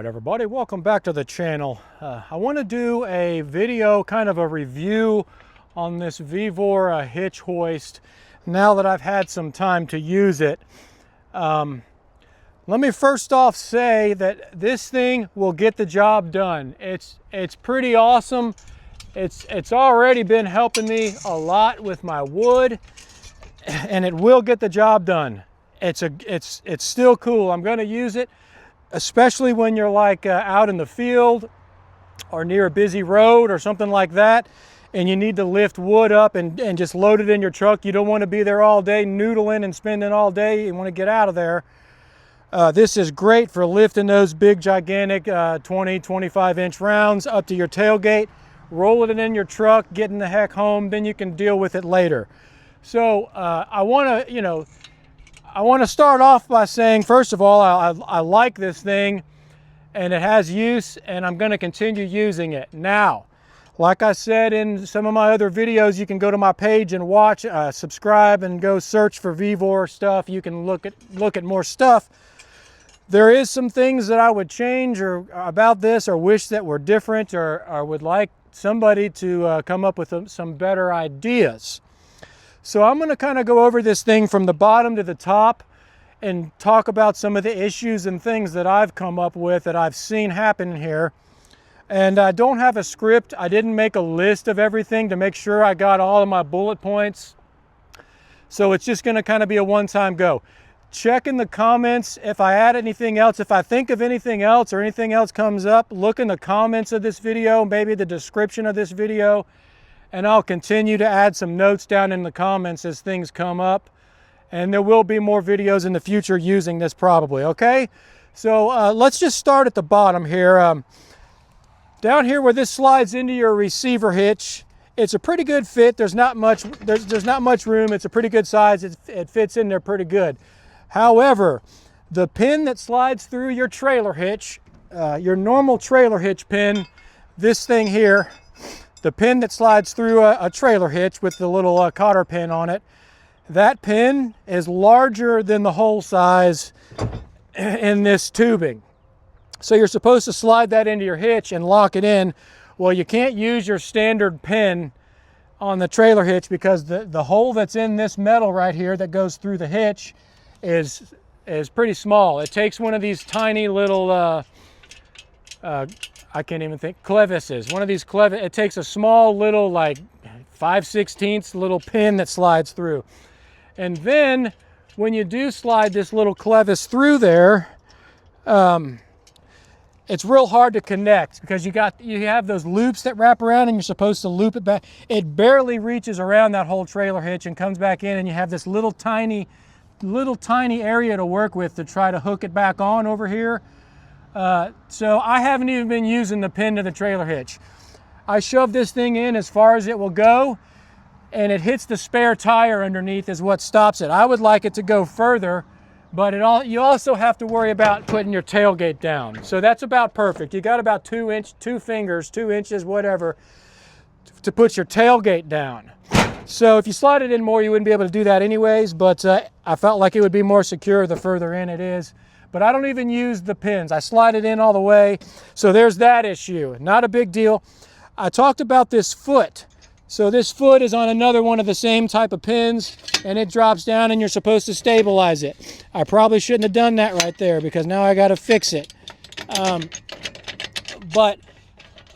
Alright everybody, welcome back to the channel. I want to do a video, kind of a review on this Vevor hitch hoist now that I've had some time to use it. Let me first off say that this thing will get the job done. It's pretty awesome. It's already been helping me a lot with my wood, and it will get the job done. It's still cool. I'm going to use it, especially when you're like out in the field or near a busy road or something like that, and you need to lift wood up and just load it in your truck. You don't want to be there all day noodling and spending all day. You want to get out of there. This is great for lifting those big gigantic 20-25 inch rounds up to your tailgate, rolling it in your truck, getting the heck home, then you can deal with it later. So I want to start off by saying, first of all, I like this thing and it has use, and I'm going to continue using it. Now, like I said in some of my other videos, you can go to my page and watch, subscribe, and go search for Vevor stuff. You can look at more stuff. There is some things that I would change or about this, or wish that were different, or would like somebody to come up with some better ideas. So I'm going to kind of go over this thing from the bottom to the top and talk about some of the issues and things that I've come up with that I've seen happen here. And I don't have a script. I didn't make a list of everything to make sure I got all of my bullet points. So it's just going to kind of be a one-time go. Check in the comments if I add anything else. If I think of anything else or anything else comes up, look in the comments of this video, maybe the description of this video, and I'll continue to add some notes down in the comments as things come up. And there will be more videos in the future using this probably, okay? So let's just start at the bottom here. Down here where this slides into your receiver hitch, it's a pretty good fit. There's not much room. It's a pretty good size. It fits in there pretty good. However, the pin that slides through your trailer hitch, your normal trailer hitch pin, this thing here, the pin that slides through a trailer hitch with the little cotter pin on it, that pin is larger than the hole size in this tubing. So you're supposed to slide that into your hitch and lock it in. Well, you can't use your standard pin on the trailer hitch because the hole that's in this metal right here that goes through the hitch is pretty small. It takes one of these tiny little I can't even think, clevises. One of these clevises. It takes a small little, like 5/16 little pin that slides through. And then when you do slide this little clevis through there, it's real hard to connect because you have those loops that wrap around and you're supposed to loop it back. It barely reaches around that whole trailer hitch and comes back in, and you have this little tiny area to work with to try to hook it back on over here. So I haven't even been using the pin to the trailer hitch. I shove this thing in as far as it will go, and it hits the spare tire underneath is what stops it. I would like it to go further, but you also have to worry about putting your tailgate down. So that's about perfect. You got about 2 inches, whatever, to put your tailgate down. So if you slide it in more, you wouldn't be able to do that anyways, but I felt like it would be more secure the further in it is. But I don't even use the pins. I slide it in all the way. So there's that issue. Not a big deal. I talked about this foot. So this foot is on another one of the same type of pins, and it drops down and you're supposed to stabilize it. I probably shouldn't have done that right there because now I got to fix it. But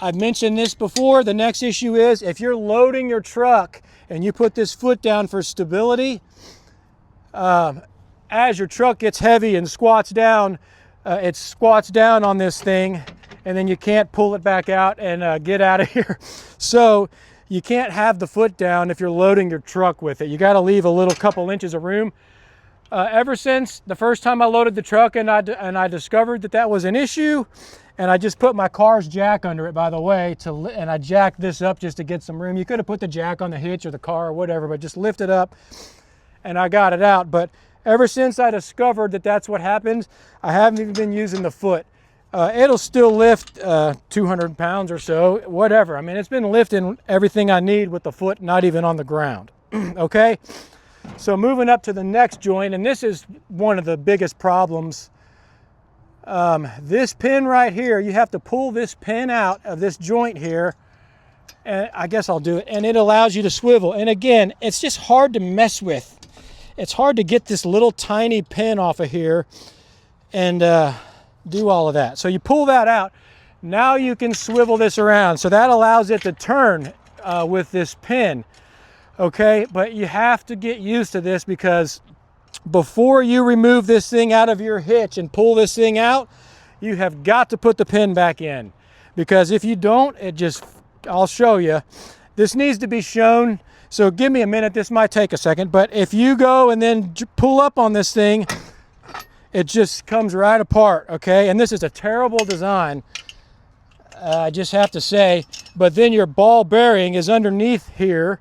I've mentioned this before. The next issue is if you're loading your truck and you put this foot down for stability, as your truck gets heavy and squats down, it squats down on this thing, and then you can't pull it back out and get out of here. So you can't have the foot down if you're loading your truck with it. You got to leave a couple inches of room. Ever since the first time I loaded the truck and I discovered that was an issue, and I just put my car's jack under it, by the way, and I jacked this up just to get some room. You could have put the jack on the hitch or the car or whatever, but just lift it up, and I got it out. But ever since I discovered that that's what happens, I haven't even been using the foot. It'll still lift 200 pounds or so, whatever. I mean, it's been lifting everything I need with the foot, not even on the ground. Okay? So moving up to the next joint, and this is one of the biggest problems This pin right here, you have to pull this pin out of this joint here, and I guess I'll do it, and it allows you to swivel. And again, it's just hard to mess with. It's hard to get this little tiny pin off of here and do all of that. So you pull that out. Now you can swivel this around. So that allows it to turn with this pin. Okay, but you have to get used to this, because before you remove this thing out of your hitch and pull this thing out, you have got to put the pin back in. Because if you don't, it just, I'll show you. This needs to be shown. So give me a minute, this might take a second, but if you go and then pull up on this thing, it just comes right apart, okay? And this is a terrible design, I just have to say. But then your ball bearing is underneath here,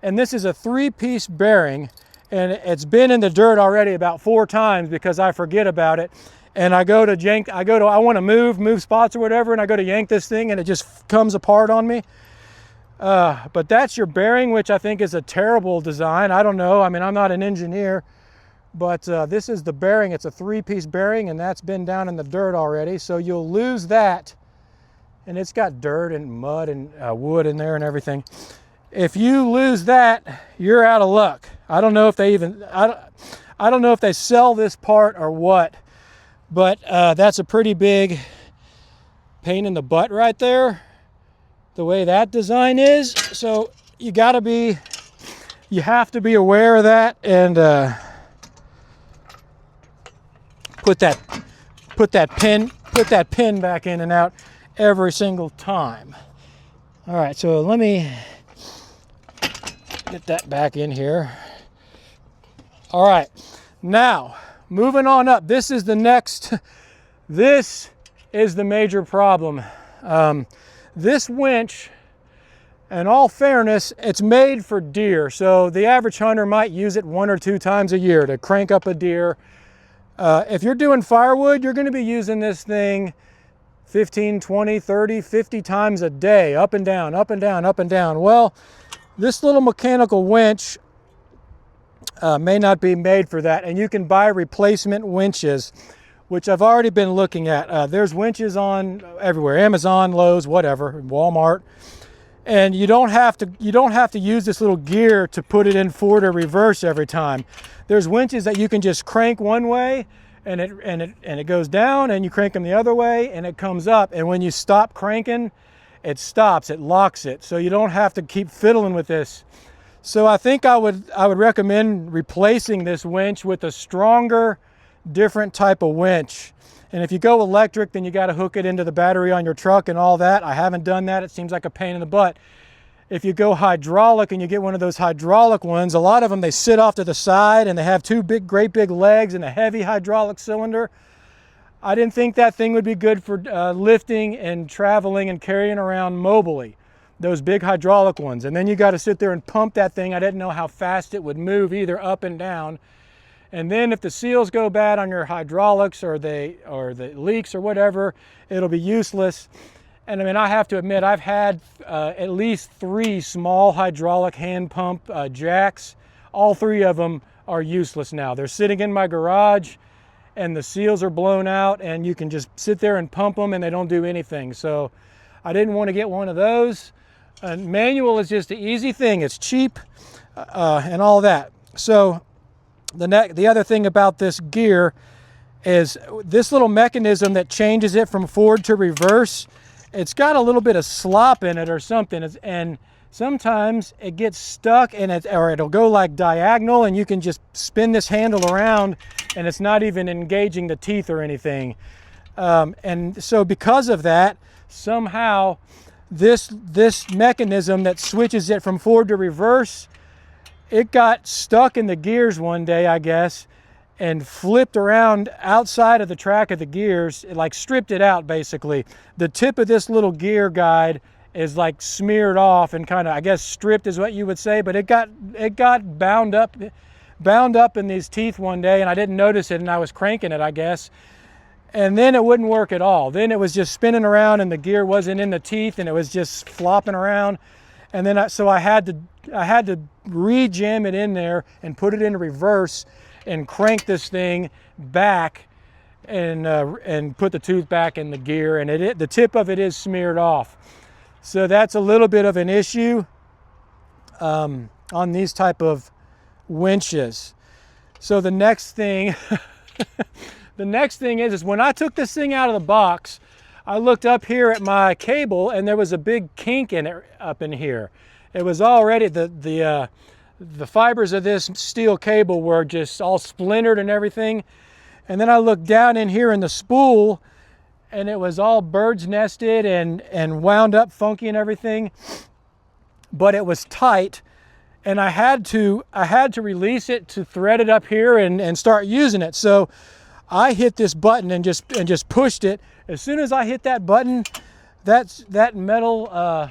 and this is a 3-piece bearing, and it's been in the dirt already about 4 times because I forget about it. And I go to yank, I want to move spots or whatever, and I go to yank this thing and it just comes apart on me. But that's your bearing, which I think is a terrible design. I don't know, I mean, I'm not an engineer, but this is the bearing. It's a 3-piece bearing, and that's been down in the dirt already. So you'll lose that, and it's got dirt and mud and wood in there and everything. If you lose that, you're out of luck. I don't know if they even, I don't know if they sell this part or what, but that's a pretty big pain in the butt right there, the way that design is. So you gotta be, you have to be aware of that, and put that pin back in and out every single time. All right, so let me get that back in here. All right, now moving on up. This is the next, this is the major problem. This winch, in all fairness, it's made for deer. So the average hunter might use it 1 or 2 times a year to crank up a deer. If you're doing firewood, you're going to be using this thing 15, 20, 30, 50 times a day, up and down, up and down, up and down. Well, this little mechanical winch may not be made for that, and you can buy replacement winches, which I've already been looking at. There's winches on everywhere, Amazon, Lowe's, whatever, Walmart. And you don't have to use this little gear to put it in forward or reverse every time. There's winches that you can just crank one way and it goes down, and you crank them the other way and it comes up. And when you stop cranking, it stops, it locks it. So you don't have to keep fiddling with this. So I think I would recommend replacing this winch with a stronger, different type of winch. And if you go electric, then you got to hook it into the battery on your truck and all that. I haven't done that. It seems like a pain in the butt. If you go hydraulic and you get one of those hydraulic ones, a lot of them, they sit off to the side and they have 2 great big legs and a heavy hydraulic cylinder. I didn't think that thing would be good for lifting and traveling and carrying around mobily, those big hydraulic ones. And then you got to sit there and pump that thing. I didn't know how fast it would move either up and down. And then if the seals go bad on your hydraulics or the leaks or whatever, it'll be useless. And I mean, I have to admit, I've had at least 3 small hydraulic hand pump jacks. All 3 of them are useless now. They're sitting in my garage and the seals are blown out, and you can just sit there and pump them and they don't do anything. So I didn't want to get one of those. Manual is just the easy thing. It's cheap and all that. So the other thing about this gear is this little mechanism that changes it from forward to reverse. It's got a little bit of slop in it or something, and sometimes it gets stuck or it'll go like diagonal, and you can just spin this handle around and it's not even engaging the teeth or anything. And so because of that, somehow this mechanism that switches it from forward to reverse, it got stuck in the gears one day, I guess, and flipped around outside of the track of the gears. It like stripped it out, basically. The tip of this little gear guide is like smeared off and kind of, I guess, stripped is what you would say, but it got bound up in these teeth one day, and I didn't notice it, and I was cranking it, I guess. And then it wouldn't work at all. Then it was just spinning around and the gear wasn't in the teeth and it was just flopping around. And then so I had to re-jam it in there and put it in reverse and crank this thing back. and put the tooth back in the gear, and the tip of it is smeared off. So that's a little bit of an issue on these type of winches. So the next thing, the next thing is when I took this thing out of the box, I looked up here at my cable and there was a big kink in it up in here. It was already, the fibers of this steel cable were just all splintered and everything. And then I looked down in here in the spool and it was all bird's nested and wound up funky and everything. But it was tight, and I had to release it to thread it up here and start using it. So I hit this button and just pushed it. As soon as I hit that button, that metal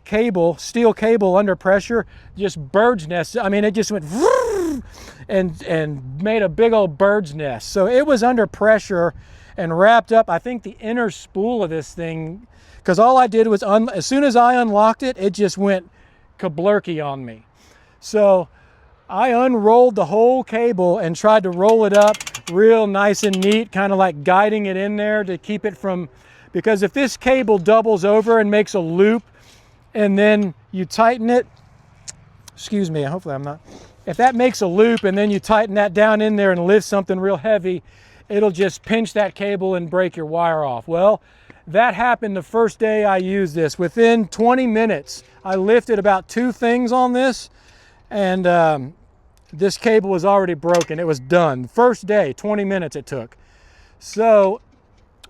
cable, steel cable under pressure, just bird's nest. I mean, it just went and made a big old bird's nest. So it was under pressure and wrapped up, I think, the inner spool of this thing, because all I did was, as soon as I unlocked it, it just went kablurky on me. So I unrolled the whole cable and tried to roll it up real nice and neat, kind of like guiding it in there to keep it from, because if this cable doubles over and makes a loop and then you tighten it, excuse me, hopefully I'm not, if that makes a loop and then you tighten that down in there and lift something real heavy, it'll just pinch that cable and break your wire off. Well, that happened the first day I used this. Within 20 minutes, I lifted about 2 things on this, and this cable was already broken. It was done. First day, 20 minutes it took. So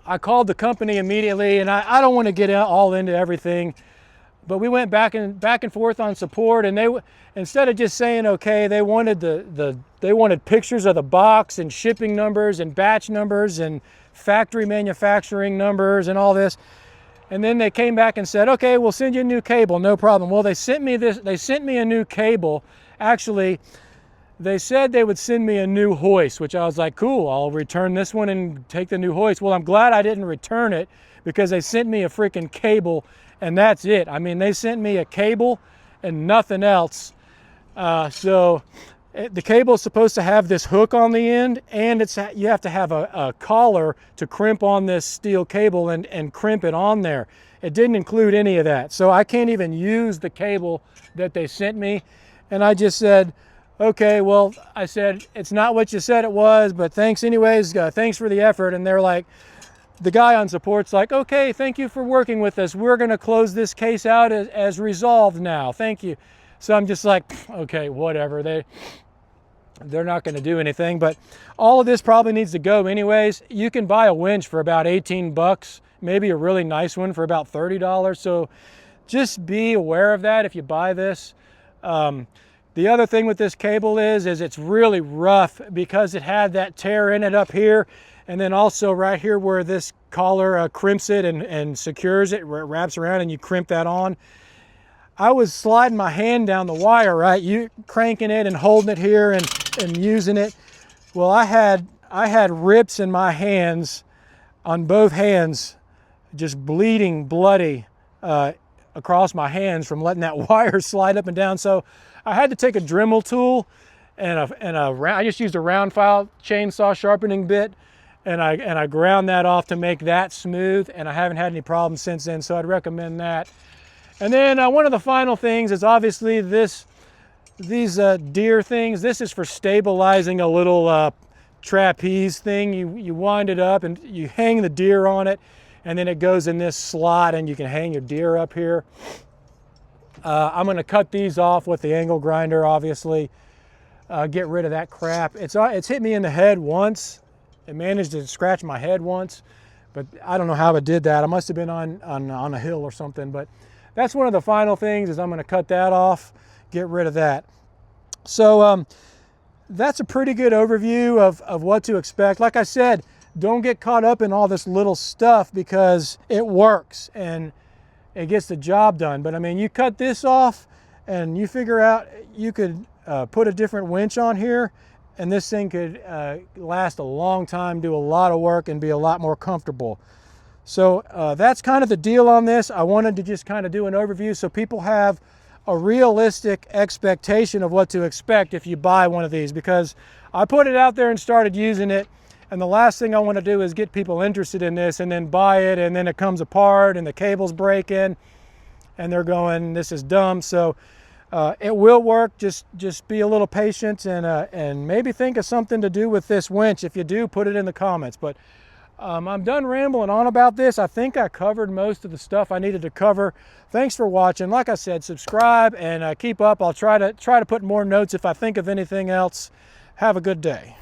I called the company immediately, and I don't want to get all into everything, but we went back and forth on support, and they, instead of just saying okay, they wanted they wanted pictures of the box and shipping numbers and batch numbers and factory manufacturing numbers and all this. And then they came back and said, okay, we'll send you a new cable, no problem. Well, they sent me a new cable. Actually, they said they would send me a new hoist, which I was like, cool, I'll return this one and take the new hoist. Well, I'm glad I didn't return it, because they sent me a freaking cable and that's it. I mean, they sent me a cable and nothing else. So the cable is supposed to have this hook on the end, and you have to have a collar to crimp on this steel cable and crimp it on there. It didn't include any of that. So I can't even use the cable that they sent me. And I just said, okay, well, I said, it's not what you said it was, but thanks anyways, thanks for the effort. And they're like, the guy on support's like, okay, thank you for working with us. We're gonna close this case out as resolved now, thank you. So I'm just like, okay, whatever. They're not gonna do anything, but all of this probably needs to go anyways. You can buy a winch for about 18 bucks, maybe a really nice one for about $30. So just be aware of that if you buy this. The other thing with this cable is it's really rough, because it had that tear in it up here, and then also right here where this collar crimps it and secures it, where it wraps around and you crimp that on. I was sliding my hand down the wire, right? You cranking it and holding it here and using it. Well, I had rips in my hands, on both hands, just bleeding bloody across my hands from letting that wire slide up and down. So I had to take a Dremel tool and I just used a round file chainsaw sharpening bit, and I ground that off to make that smooth, and I haven't had any problems since then, so I'd recommend that. And then one of the final things is obviously these deer things. This is for stabilizing a little trapeze thing. You wind it up and you hang the deer on it, and then it goes in this slot and you can hang your deer up here. I'm gonna cut these off with the angle grinder, obviously. Get rid of that crap. It's hit me in the head once. It managed to scratch my head once, but I don't know how it did that. I must have been on a hill or something, but that's one of the final things, is I'm gonna cut that off, get rid of that. So that's a pretty good overview of what to expect. Like I said, don't get caught up in all this little stuff, because it works and it gets the job done. But I mean, you cut this off and you figure out you could put a different winch on here, and this thing could last a long time, do a lot of work, and be a lot more comfortable. So that's kind of the deal on this. I wanted to just kind of do an overview so people have a realistic expectation of what to expect if you buy one of these, because I put it out there and started using it, And the last thing I want to do is get people interested in this and then buy it, and then it comes apart and the cables break in and they're going, this is dumb. So it will work. Just be a little patient, and maybe think of something to do with this winch. If you do, put it in the comments. But I'm done rambling on about this. I think I covered most of the stuff I needed to cover. Thanks for watching. Like I said, subscribe and keep up. I'll try to put more notes if I think of anything else. Have a good day.